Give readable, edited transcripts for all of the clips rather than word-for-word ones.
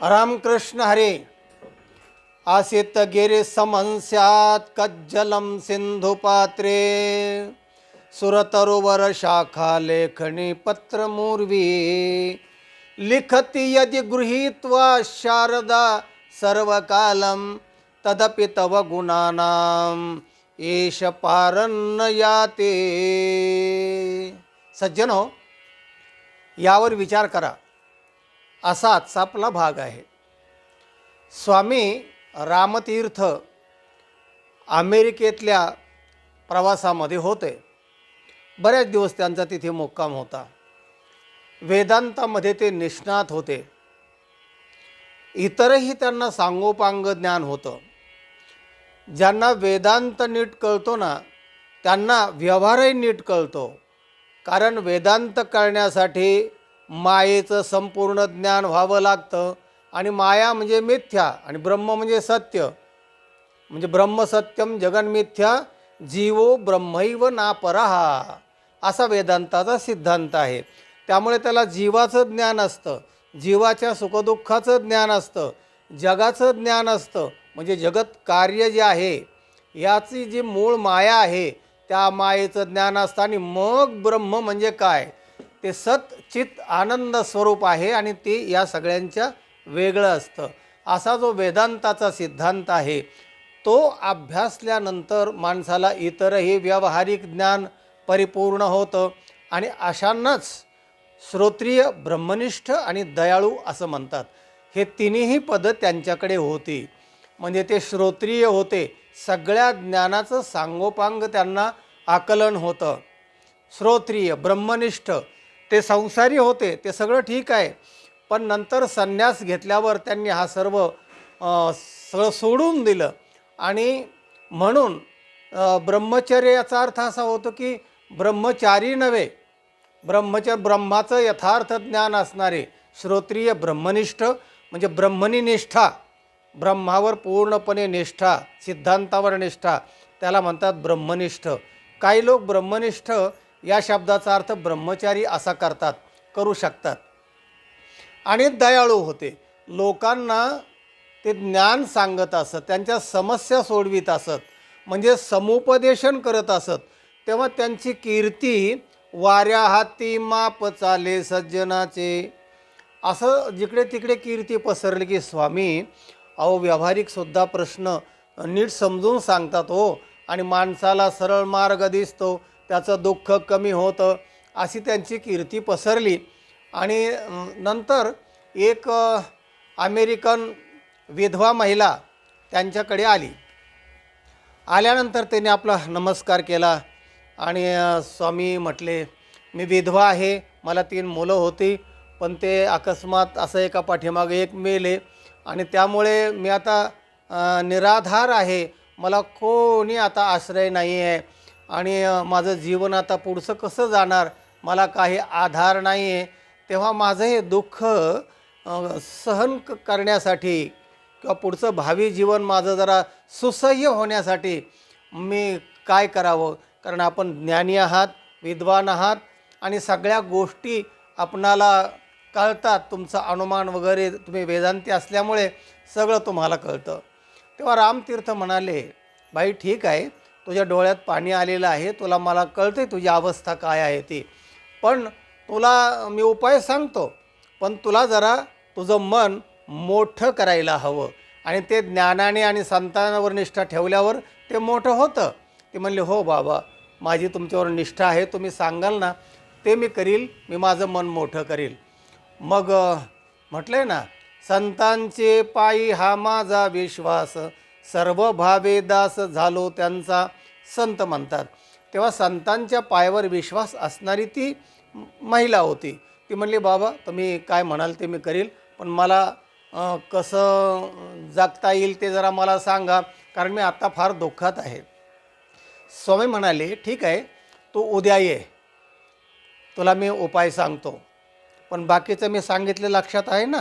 रामकृष्ण हरे. आसित गिरी समंस्यात कज्जलम सिंधु पात्रे सुरतरुवर शाखा लेखनी पत्रमूर्वी लिखति यदि गृहीत्वा शारदा सर्वकालम तदपि तव गुणानाम एष पारन्न याते. सज्जनो, यावर विचार करा. असा आजचा आपला भाग आहे. स्वामी रामतीर्थ अमेरिकेतल्या प्रवासामध्ये होते. बऱ्याच दिवस त्यांचा तिथे मुक्काम होता. वेदांतामध्ये ते निष्णात होते. इतरही त्यांना सांगोपांग ज्ञान होतं. ज्यांना वेदांत नीट कळतो ना, त्यांना व्यवहारही नीट कळतो. कारण वेदांत कळण्यासाठी मायेचं संपूर्ण ज्ञान व्हावं लागतं. आणि माया म्हणजे मिथ्या आणि ब्रह्म म्हणजे सत्य. म्हणजे ब्रह्म सत्यम जगन्मिथ्या जीवो ब्रह्मैव नापरहा असा वेदांताचा सिद्धांत आहे. त्यामुळे त्याला जीवाचं ज्ञान असतं, जीवाच्या सुखदुःखाचं ज्ञान असतं, जगाचं ज्ञान असतं. म्हणजे जगत कार्य जे आहे याची जी मूळ माया आहे त्या मायेचं ज्ञान असतं. आणि मग ब्रह्म म्हणजे काय, ते सत चित आनंद स्वरूप आहे आणि ते या सगळ्यांच्या वेगळं असतं. असा जो वेदांताचा सिद्धांत आहे तो अभ्यासल्यानंतर माणसाला इतरही व्यावहारिक ज्ञान परिपूर्ण होतं. आणि अशांनाच श्रोत्रिय, ब्रह्मनिष्ठ आणि दयाळू असं म्हणतात. हे तिन्ही पदं त्यांच्याकडे होती. म्हणजे ते श्रोत्रिय होते, सगळ्या ज्ञानाचं सांगोपांग त्यांना आकलन होतं. श्रोत्रिय, ब्रह्मनिष्ठ, ते संसारी होते, ते सगळं ठीक आहे. पण नंतर संन्यास घेतल्यावर त्यांनी हा सगळं सोडून दिलं. आणि म्हणून ब्रह्मचर्य याचा अर्थ असा होतो की ब्रह्मचारी नव्हे, ब्रह्माचं यथार्थ ज्ञान असणारे श्रोत्रिय, ब्रह्मनिष्ठ म्हणजे ब्रह्मनी निष्ठा, ब्रह्मावर पूर्णपणे निष्ठा, सिद्धांतावर निष्ठा, त्याला म्हणतात ब्रह्मनिष्ठ. काही लोक ब्रह्मनिष्ठ या शब्दाचा अर्थ ब्रह्मचारी असा करू शकतात. आणि दयाळू होते. लोकांना ते ज्ञान सांगत असत, त्यांच्या समस्या सोडवित असत, म्हणजे समुपदेशन करत असत. तेव्हा त्यांची कीर्ती वाऱ्या हाती माप चाले सज्जनाचे, असं जिकडे तिकडे कीर्ती पसरली की स्वामी व्यावहारिकसुद्धा प्रश्न नीट समजून सांगतात हो. आणि माणसाला सरळ मार्ग दिसतो, त्याचं दुःख कमी होतं, अशी त्यांची कीर्ती पसरली. आणि नंतर एक अमेरिकन विधवा महिला त्यांच्याकडे आली. आल्यानंतर त्याने आपला नमस्कार केला आणि स्वामी म्हटले, मी विधवा आहे, मला 3 मुलं होती, पण ते अकस्मात असं एका पाठीमागे एक मेले आणि त्यामुळे मी आता निराधार आहे. मला कोणी आता आश्रय नाही आहे आणि माझं जीवन आता पुढचं कसं जाणार, मला काही आधार नाही आहे. तेव्हा माझं हे दुःख सहन करण्यासाठी किंवा पुढचं भावी जीवन माझं जरा सुसह्य होण्यासाठी मी काय करावं. कारण आपण ज्ञानी आहात, विद्वान आहात आणि सगळ्या गोष्टी आपणाला कळतात. तुमचं अनुमान वगैरे, तुम्ही वेदांती असल्यामुळे सगळं तुम्हाला कळतं. तेव्हा रामतीर्थ म्हणाले, बाई ठीक आहे, तुझ्या डोळ्यात पाणी आलेलं आहे, तुला मला कळते तुझी अवस्था काय आहे ती, पण तुला मी उपाय सांगतो. पण तुला जरा तुझं मन मोठं करायला हवं आणि ते ज्ञानाने आणि संतानावर निष्ठा ठेवल्यावर ते मोठं होतं. ते म्हणले, हो बाबा, माझी तुमच्यावर निष्ठा आहे, तुम्ही सांगाल ना ते मी करील, मी माझं मन मोठं करील. मग म्हटलं ना, संतांचे पायी हा माझा विश्वास, सर्व भावे दास झालो त्यांचा, संत म्हणतात. तेव्हा संतांच्या पायावर विश्वास असणारी ती महिला होती. ती म्हणली, बाबा तुम्ही काय म्हणाल ते मी करील, पण मला कसं जगता येईल ते जरा मला सांगा, कारण मी आत्ता फार दुःखात आहे. स्वामी म्हणाले, ठीक आहे, तू उद्या ये, तुला मी उपाय सांगतो. पण बाकीचं मी सांगितलं लक्षात आहे ना,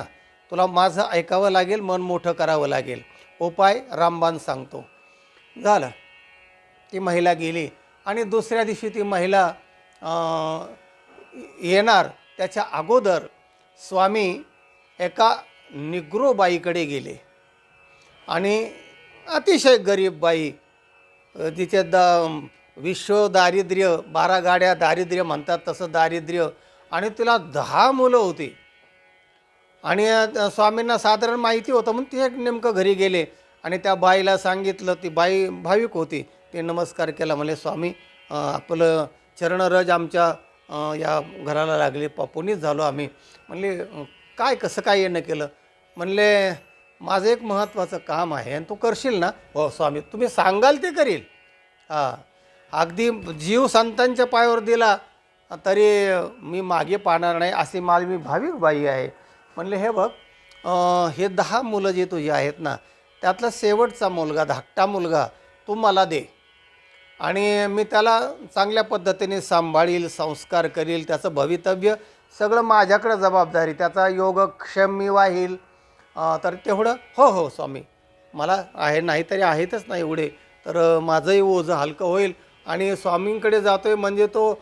तुला माझं ऐकावं लागेल, मन मोठं करावं लागेल. उपाय रामबाण सांगतो. झालं. ती महिला गेली आणि दुसऱ्या दिवशी ती महिला येणार त्याच्या अगोदर स्वामी एका निग्रो बाईकडे गेले आणि अतिशय गरीब बाई, तिचे विश्व दारिद्र्य, 12 गाड्या दारिद्र्य म्हणतात तसं दारिद्र्य, आणि तिला 10 मुलं होती. आणि स्वामींना साधारण माहिती होतं म्हणून ते नेमकं घरी गेले आणि त्या बाईला सांगितलं. ती बाई भाविक होती. ते नमस्कार केला, म्हणले स्वामी आपलं चरणरज आमच्या या घराला लागले, पुनीत झालो आम्ही. म्हणले काय कसं काय येणं केलं? म्हणले माझं एक महत्त्वाचं काम आहे आणि तू करशील ना? हो स्वामी, तुम्ही सांगाल ते करील. हां, अगदी जीव संतांच्या पायावर दिला तरी मी मागे पाहणार नाही, अशी मी भाविक बाई आहे. म्हणले हे बघ, हे 10 मुलं जे तुझी आहेत ना, त्यातला शेवटचा मुलगा, धाकटा मुलगा तू मला दे आणि मी त्याला चांगल्या पद्धतीने सांभाळील, संस्कार करील, त्याचं भवितव्य सगळं माझ्याकडं जबाबदारी, त्याचा योगक्षेम मी वाहील. तर तेवढं हो हो स्वामी, मला आहे, नाही तरी आहेतच नाही एवढे, तर माझंही ओझं हलकं होईल आणि स्वामींकडे जातो आहे म्हणजे तो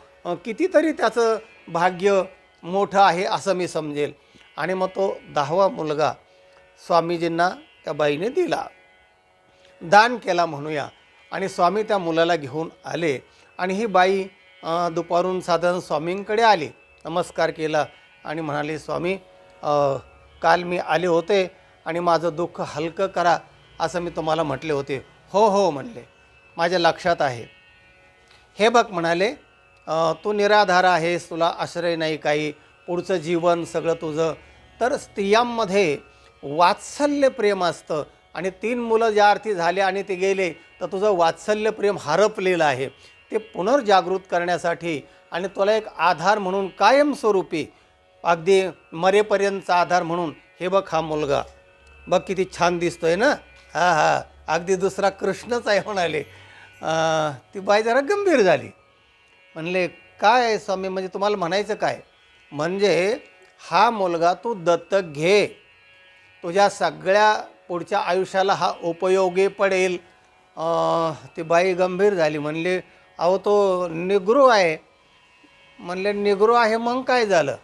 कितीतरी त्याचं भाग्य मोठं आहे असं मी समजेल. आणि मग तो 10वा मुलगा स्वामीजींना त्या बाईने दिला, दान केला म्हणूया. आणि स्वामी त्या मुलाला घेऊन आले आणि ही बाई दुपारून साधारण स्वामींकडे आली, नमस्कार केला आणि म्हणाली स्वामी काल मी आले होते आणि माझं दुःख हलकं करा असं मी तुम्हाला म्हटले होते. हो हो म्हणले, माझ्या लक्षात आहे. हे बघ म्हणाले, तू निराधार आहेस, तुला आश्रय नाही काही, पुढचं जीवन सगळं तुझं. तर स्त्रियांमध्ये वात्सल्य प्रेम असतं आणि 3 मुलं ज्या अर्थी झाले आणि ते गेले, तर तुझं वात्सल्य प्रेम हरपलेलं आहे. ते पुनर्जागृत करण्यासाठी आणि तुला एक आधार म्हणून कायमस्वरूपी, अगदी मरेपर्यंतचा आधार म्हणून, हे बघ हा मुलगा, बघ किती छान दिसतोय ना, हां हां, अगदी दुसरा कृष्णच आहे म्हणाले. ती बाई जरा गंभीर झाली. म्हणले काय स्वामी, म्हणजे तुम्हाला म्हणायचं काय? म्हणजे हा मुलगा तू दत्तक घे, तुझ्या सगळ्या पुढच्या आयुष्याला हा उपयोगी पडेल. ती बाई गंभीर झाली. म्हणले अहो तो निग्रो आहे. म्हणले निग्रो आहे मग काय झालं?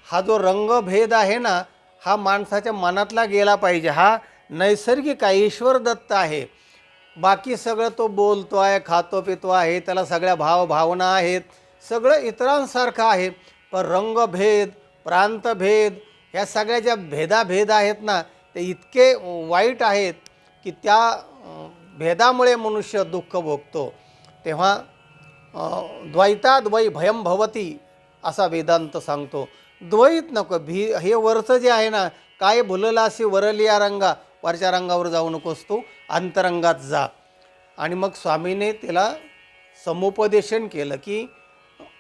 हा जो रंगभेद आहे ना, हा माणसाच्या मनातला गेला पाहिजे. हा नैसर्गिक आहे, ईश्वर दत्त आहे. बाकी सगळं तो बोलतो आहे, खातो पितो आहे, त्याला सगळ्या भावना आहेत, सगळं इतरांसारखं आहे. पण रंगभेद, प्रांतभेद, ह्या सगळ्या ज्या भेदाभेद आहेत ना, ते इतके वाईट आहेत की त्या भेदामुळे मनुष्य दुःख भोगतो. तेव्हा द्वैताद्वै भयं भवती असा वेदांत सांगतो. द्वैत नको, हे वरचं जे आहे ना, काय भुललासी वरलिया रंगा, वरच्या रंगावर जाऊ नकोस, तू अंतरंगात जा. आणि मग स्वामीने त्याला समुपदेशन केलं की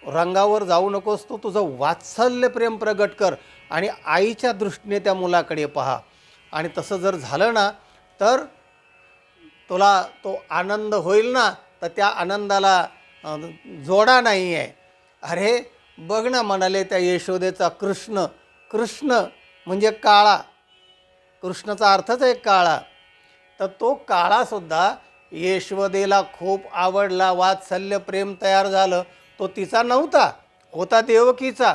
रंगावर जाऊ नकोस, तू तुझं वात्सल्य प्रेम प्रगट कर आणि आईच्या दृष्टीने त्या मुलाकडे पहा. आणि तसं जर झालं ना, तर तुला तो आनंद होईल ना, तर त्या आनंदाला जोडा नाही आहे. अरे बघ ना, म्हणाले त्या यशोदेचा कृष्ण, कृष्ण म्हणजे काळा, कृष्णाचा अर्थच आहे काळा. तर तो काळासुद्धा यशोदेला खूप आवडला, वात्सल्य प्रेम तयार झालं. तो तिचा नव्हता, होता देवकीचा,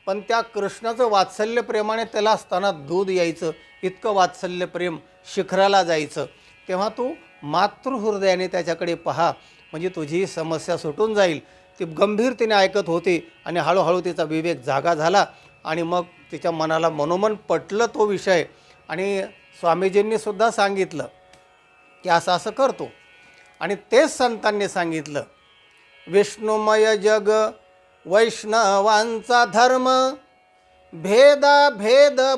पण त्या कृष्णाचं वात्सल्य प्रेमाने त्याला स्तनात दूध यायचं, इतकं वात्सल्य प्रेम शिखराला जायचं. तेव्हा तू मातृहृदयाने त्याच्याकडे पहा, म्हणजे तुझी समस्या सुटून जाईल. ती गंभीरतेने ऐकत होती आणि हळूहळू तिचा विवेक जागा झाला आणि मग तिच्या मनाला मनोमन पटलं तो विषय. आणि स्वामीजींनीसुद्धा सांगितलं की असं असं करतो. आणि तेच संतांनी सांगितलं, विष्णुमय जग वैष्णवांचा धर्म, भेद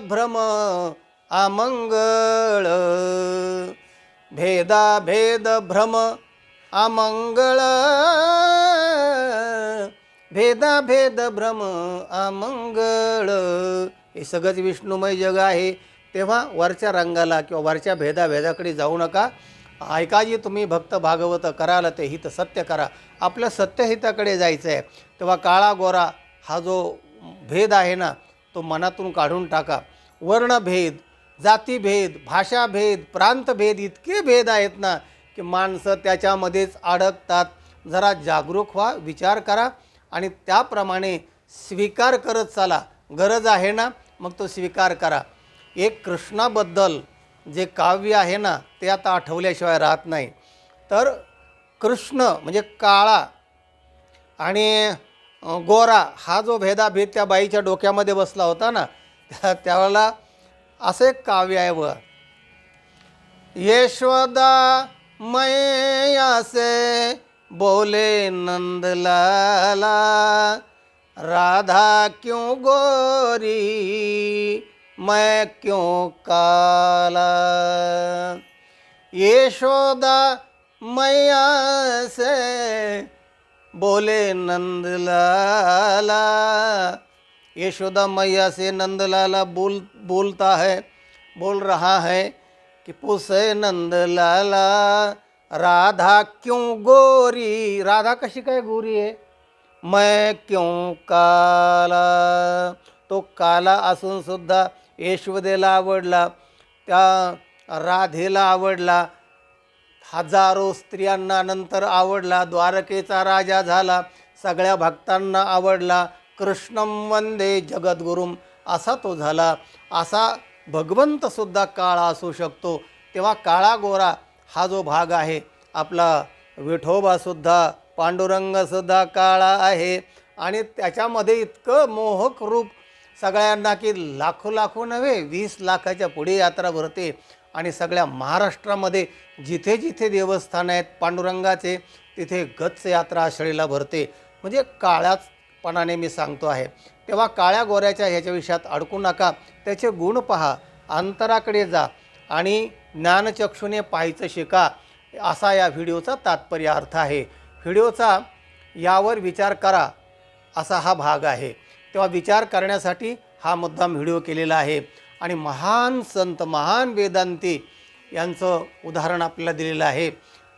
भ्रम अमंगळ, भेद भ्रम अमंगळ, भेद भ्रम अमंगळ. हे सगळंच विष्णुमय जग आहे. तेव्हा वरच्या रंगाला किंवा वरच्या भेदाभेदाकडे जाऊ नका. ऐका जी तुम्ही भक्त भागवत कराल ते हित सत्य करा, आपल्या सत्यहिताकडे जायचं आहे. तेव्हा काळा गोरा हा जो भेद आहे ना, तो मनातून काढून टाका. वर्णभेद, जातीभेद, भाषाभेद, प्रांतभेद, इतके भेद आहेत ना की माणसं त्याच्यामध्येच अडकतात. जरा जागरूक व्हा, विचार करा आणि त्याप्रमाणे स्वीकार करत चाला. गरज आहे ना, मग तो स्वीकार करा. एक कृष्णाबद्दल जे काव्य आहे ना ते आता आठवल्याशिवाय राहत नाही. तर कृष्ण म्हणजे काळा आणि गोरा हा जो भेदाभेद त्या बाईच्या डोक्यामध्ये बसला होता ना, त्यावेळेला असं एक काव्य आहे बघा. यशोदा मैया से बोले नंदलाला, राधा क्यों गोरी मैं क्यों काला. यशोदा मैया से बोले नंदलाला, यशोदा मैया से नंदलाला बोलता है, बोल रहा है कि पूछे नंदलाला, राधा क्यों गोरी, राधा कशी काय गोरी आहे, मैं क्यों काला. तो काला असून सुद्धा यशोदेला आवडला, त्या राधेला आवडला, हजारो स्त्रियांना नंतर आवडला, द्वारकेचा राजा झाला, सगळ्या भक्तांना आवडला, कृष्णं वंदे जगद्गुरुम असा तो झाला. असा भगवंतसुद्धा काळा असू शकतो. तेव्हा काळा गोरा हा जो भाग आहे, आपला विठोबासुद्धा पांडुरंगसुद्धा काळा आहे. आणि त्याच्यामध्ये इतकं मोहक रूप सगळ्यांना की लाखो लाखो नव्हे 20 लाखाच्या पुढे यात्रा भरते. आणि सगळ्या महाराष्ट्रामध्ये जिथे जिथे देवस्थान आहेत पांडुरंगाचे तिथे गच्च यात्रा आषाढीला भरते. म्हणजे काळ्याचपणाने मी सांगतो आहे. तेव्हा काळ्या गोऱ्याच्या ह्याच्या विषयात अडकू नका, त्याचे गुण पहा, अंतराकडे जा आणि ज्ञानचक्षुने पाहायचं शिका, असा या व्हिडिओचा तात्पर्य अर्थ आहे. व्हिडिओचा यावर विचार करा असा हा भाग आहे. तेव्हा विचार करण्यासाठी हा मुद्दाम व्हिडिओ केलेला आहे. आणि महान संत महान वेदांती यांचं उदाहरण आपल्याला दिलेलं आहे.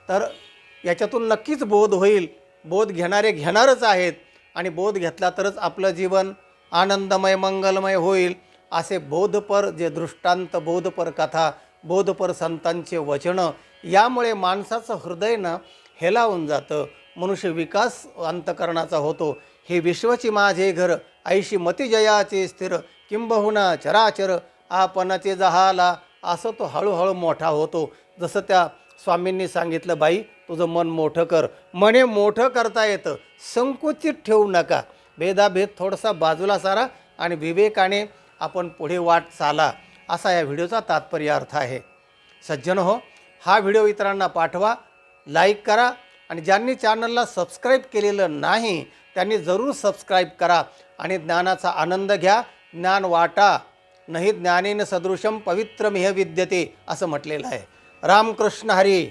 तर याच्यातून नक्कीच बोध होईल. बोध घेणारे घेणारच आहेत आणि बोध घेतला तरच आपलं जीवन आनंदमय मंगलमय होईल. असे बोधपर जे दृष्टांत, बोधपर कथा, बोधपर संतांचे वचनं, यामुळे माणसाचं हृदय ना हेलावून जातं. मनुष्य विकास अंतकरणाचा होतो. हे विश्वची माझे घर, ऐशी मती जयाचे स्थिर, किंबहुना चराचर आपणाचे जहाला, असं तो हळूहळू मोठा होतो. जसं त्या स्वामींनी सांगितलं, बाई तुझं मन मोठं कर. मने मोठं करता येतं, संकुचित ठेवू नका. भेदाभेद थोडासा बाजूला सारा आणि विवेकाने आपण पुढे वाट चाला, असा या व्हिडिओचा तात्पर्य अर्थ आहे. सज्जन हो, हा व्हिडिओ इतरांना पाठवा, लाईक करा आणि ज्यांनी चॅनलला सबस्क्राईब केलेलं नाही त्यांनी जरूर सबस्क्राईब करा आणि ज्ञानाचा आनंद घ्या. ज्ञान वाटा, नाही ज्ञानेन सदृशम पवित्रमिह विद्यते असं म्हटलेलं आहे. रामकृष्ण हरी.